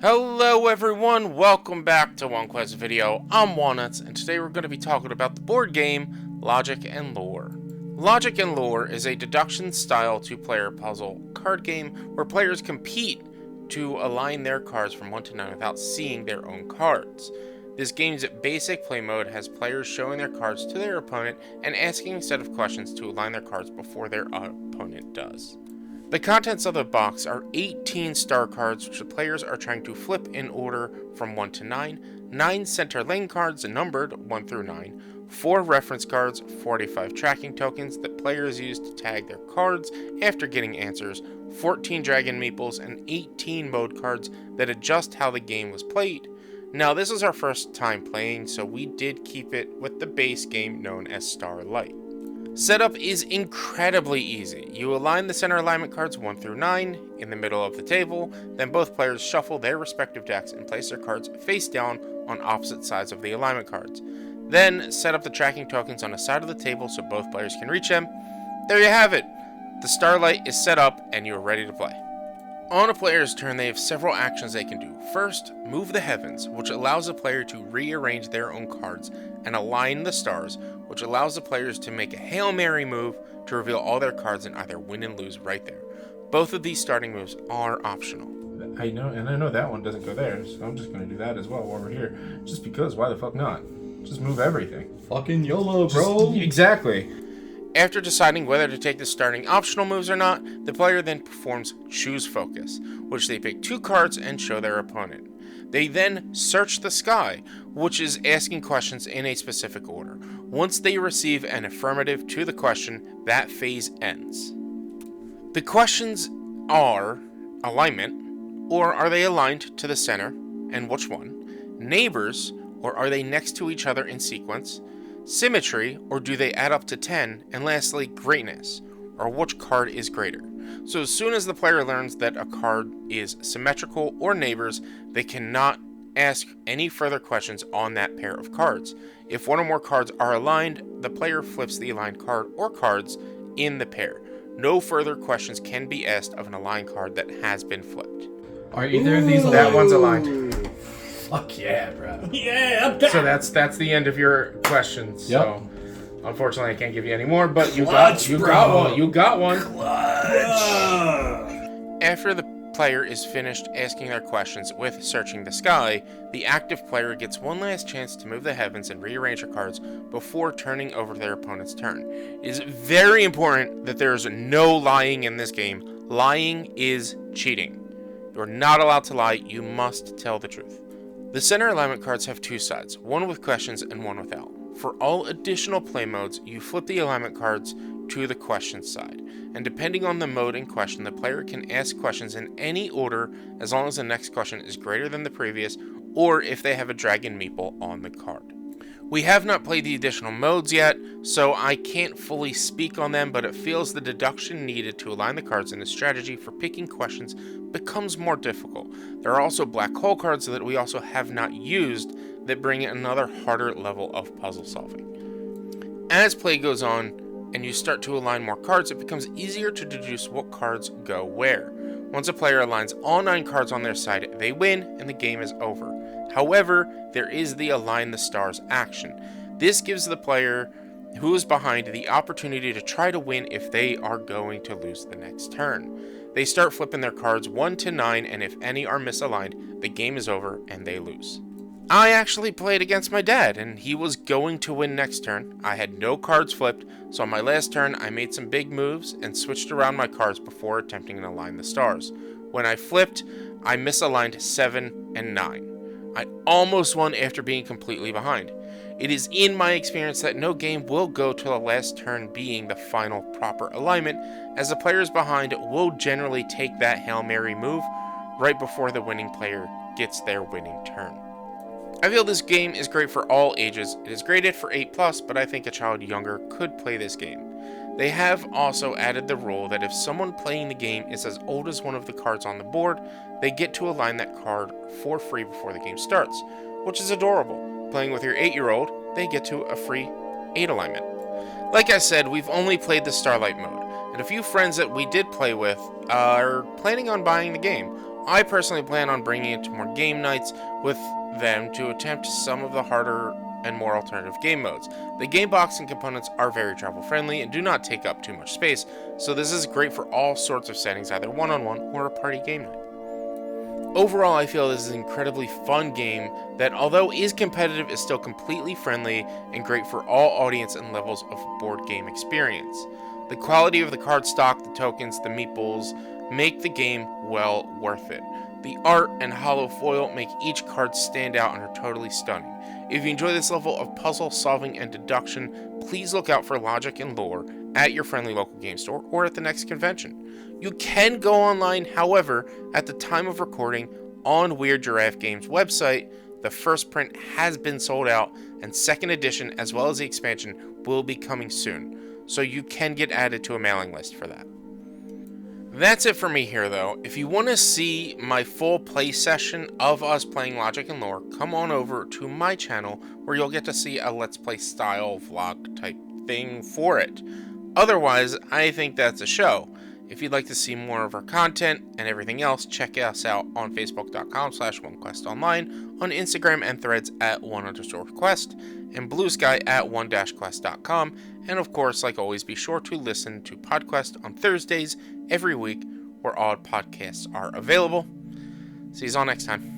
Hello everyone, welcome back to One Quest Video. I'm Walnuts, and today we're going to be talking about the board game Logic and Lore. Logic and Lore is a deduction-style two-player puzzle card game where players compete to align their cards from 1 to 9 without seeing their own cards. This game's basic play mode has players showing their cards to their opponent and asking a set of questions to align their cards before their opponent does. The contents of the box are 18 star cards which the players are trying to flip in order from 1 to 9, 9 center lane cards numbered 1 through 9, 4 reference cards, 45 tracking tokens that players use to tag their cards after getting answers, 14 dragon meeples, and 18 mode cards that adjust how the game was played. Now this is our first time playing, so we did keep it with the base game known as Starlight. Setup is incredibly easy. You align the center alignment cards 1 through 9 in the middle of the table, then both players shuffle their respective decks and place their cards face down on opposite sides of the alignment cards. Then set up the tracking tokens on the side of the table so both players can reach them. There you have it! The Starlight is set up and you are ready to play. On a player's turn, they have several actions they can do. First, move the heavens, which allows the player to rearrange their own cards and align the stars, which allows the players to make a Hail Mary move to reveal all their cards and either win and lose right there. Both of these starting moves are optional. I know that one doesn't go there, so I'm just going to do that as well while we're here. Just because, why the fuck not? Just move everything. Fucking YOLO, bro! Exactly. After deciding whether to take the starting optional moves or not, the player then performs Choose Focus, which they pick 2 cards and show their opponent. They then Search the Sky, which is asking questions in a specific order. Once they receive an affirmative to the question, that phase ends. The questions are alignment, or are they aligned to the center, and which one? Neighbors, or are they next to each other in sequence? Symmetry, or do they add up to 10? And lastly, greatness, or which card is greater. So as soon as the player learns that a card is symmetrical or neighbors, they cannot ask any further questions on that pair of cards. If one or more cards are aligned, the player flips the aligned card or cards in the pair. No further questions can be asked of an aligned card that has been flipped. Are either of these aligned? That one's aligned. Fuck yeah, bro. Yeah, I'm back. So that's the end of your questions. Yep. So unfortunately I can't give you any more, but you Clutch, got bro. one. You got one. After the player is finished asking their questions with Searching the Sky, the active player gets one last chance to move the heavens and rearrange their cards before turning over their opponent's turn. It is very important that there is no lying in this game. Lying is cheating. You are not allowed to lie, you must tell the truth. The center alignment cards have 2 sides, one with questions and one without. For all additional play modes, you flip the alignment cards to the questions side, and depending on the mode in question, the player can ask questions in any order as long as the next question is greater than the previous, or if they have a dragon meeple on the card. We have not played the additional modes yet, so I can't fully speak on them, but it feels the deduction needed to align the cards and the strategy for picking questions becomes more difficult. There are also black hole cards that we also have not used that bring in another harder level of puzzle solving. As play goes on and you start to align more cards, it becomes easier to deduce what cards go where. Once a player aligns all 9 cards on their side, they win and the game is over. However, there is the Align the Stars action. This gives the player who is behind the opportunity to try to win if they are going to lose the next turn. They start flipping their cards 1 to 9, and if any are misaligned, the game is over and they lose. I actually played against my dad, and he was going to win next turn. I had no cards flipped, so on my last turn I made some big moves and switched around my cards before attempting to align the stars. When I flipped, I misaligned 7 and 9. I almost won after being completely behind. It is in my experience that no game will go to the last turn being the final proper alignment, as the players behind will generally take that Hail Mary move right before the winning player gets their winning turn. I feel this game is great for all ages. It is graded for 8+, but I think a child younger could play this game. They have also added the rule that if someone playing the game is as old as one of the cards on the board, they get to align that card for free before the game starts, which is adorable. Playing with your 8-year-old, they get to a free 8 alignment. Like I said, we've only played the Starlight mode, and a few friends that we did play with are planning on buying the game. I personally plan on bringing it to more game nights with them to attempt some of the harder and more alternative game modes. The game box and components are very travel friendly and do not take up too much space, so this is great for all sorts of settings, either one-on-one or a party game night. Overall, I feel this is an incredibly fun game that, although is competitive, is still completely friendly and great for all audience and levels of board game experience. The quality of the card stock, the tokens, the meeples make the game well worth it. The art and hollow foil make each card stand out and are totally stunning. If you enjoy this level of puzzle solving and deduction, please look out for Logic and Lore at your friendly local game store or at the next convention. You can go online, however, at the time of recording on Weird Giraffe Games website. The first print has been sold out, and second edition as well as the expansion will be coming soon, so you can get added to a mailing list for that. That's it for me here, though. If you want to see my full play session of us playing Logic and Lore, come on over to my channel where you'll get to see a Let's Play style vlog type thing for it. Otherwise, I think that's a show. If you'd like to see more of our content and everything else, check us out on facebook.com/OneQuestOnline, on Instagram and Threads at @one_quest, and Blue Sky at one-quest.com. And of course, like always, be sure to listen to PodQuest on Thursdays every week, where all podcasts are available. See you all next time.